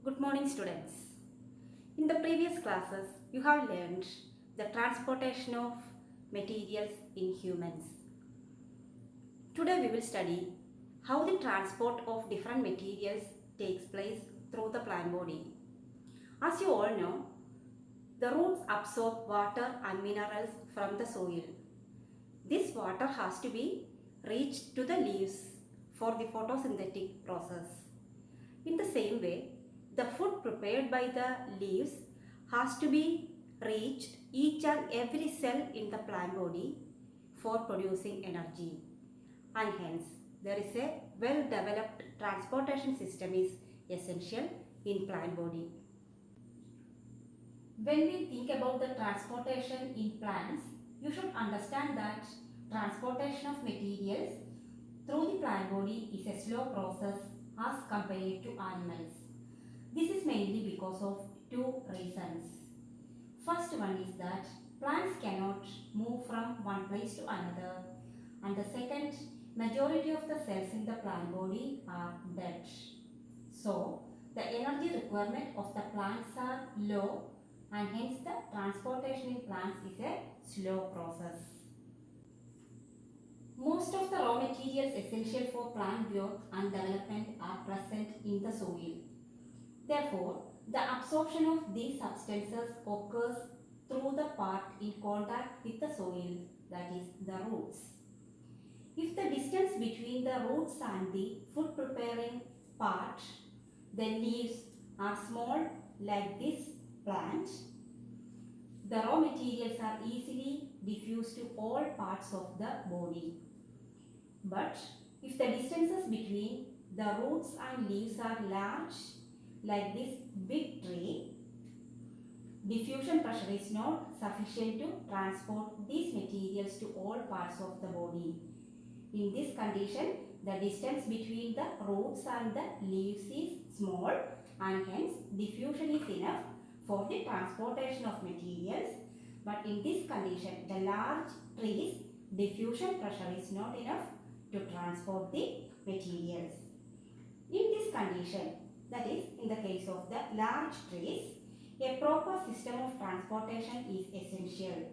Good morning, students. In the previous classes, you have learned the transportation of materials in humans. Today, we will study how the transport of different materials takes place through the plant body. As you all know, the roots absorb water and minerals from the soil. This water has to be reached to the leaves for the photosynthetic process. In the same way, the food prepared by the leaves has to be reached each and every cell in the plant body for producing energy, and hence there is a well developed transportation system is essential in plant body. When we think about the transportation in plants, you should understand that transportation of materials through the plant body is a slow process as compared to animals. This is mainly because of two reasons. First one is that plants cannot move from one place to another, and the second, majority of the cells in the plant body are dead. So, the energy requirement of the plants are low, and hence the transportation in plants is a slow process. Most of the raw materials essential for plant growth and development are present in the soil. Therefore, the absorption of these substances occurs through the part in contact with the soil, that is the roots. If the distance between the roots and the food preparing part, the leaves, are small like this plant, the raw materials are easily diffused to all parts of the body. But if the distances between the roots and leaves are large, like this big tree, diffusion pressure is not sufficient to transport these materials to all parts of the body. In this condition, the distance between the roots and the leaves is small, and hence diffusion is enough for the transportation of materials. But in this condition, the large trees, diffusion pressure is not enough to transport the materials. In this condition, that is, in the case of the large trees, a proper system of transportation is essential.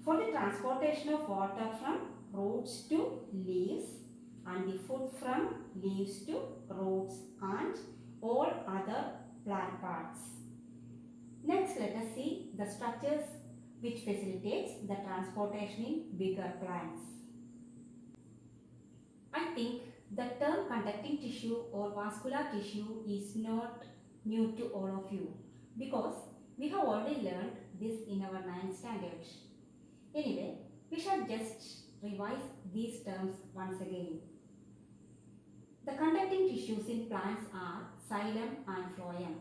For the transportation of water from roots to leaves and the food from leaves to roots and all other plant parts. Next, let us see the structures which facilitates the transportation in bigger plants. I think the term conducting tissue or vascular tissue is not new to all of you because we have already learned this in our 9th standard. Anyway, we shall just revise these terms once again. The conducting tissues in plants are xylem and phloem.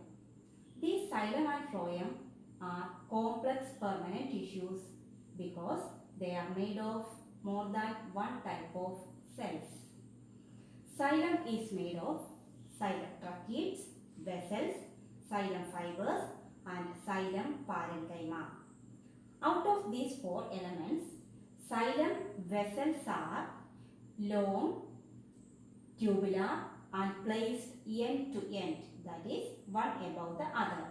These xylem and phloem are complex permanent tissues because they are made of more than one type of cells. Xylem is made of xylem tracheids, vessels, xylem fibers and xylem parenchyma. Out of these four elements, xylem vessels are long, tubular and placed end to end, that is one above the other.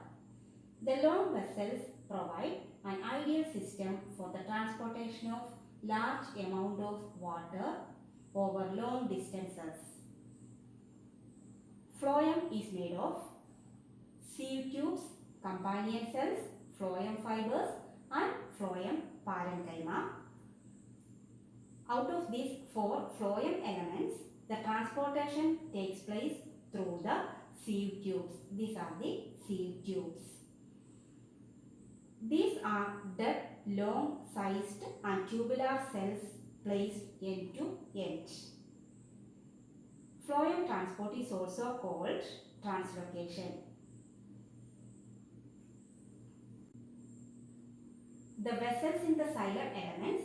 The long vessels provide an ideal system for the transportation of large amount of water over long distances. Phloem is made of sieve tubes, companion cells, phloem fibers and phloem parenchyma. Out of these four phloem elements, the transportation takes place through the sieve tubes. These are the sieve tubes. These are dead, long-sized and tubular cells placed end to end. Phloem transport is also called translocation. The vessels in the xylem elements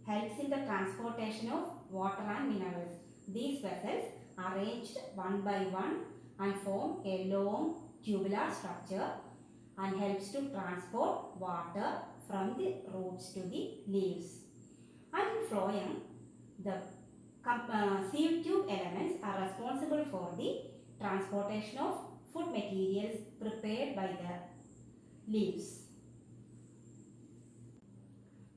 helps in the transportation of water and minerals. These vessels are arranged one by one and form a long tubular structure and helps to transport water from the roots to the leaves. And in phloem, the sieve tube elements are responsible for the transportation of food of materials prepared by the leaves.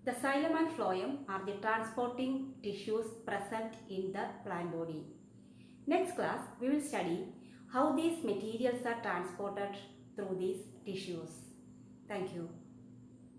The xylem and phloem are the transporting tissues present in the plant body. Next class, we will study how these materials are transported through these tissues. Thank you.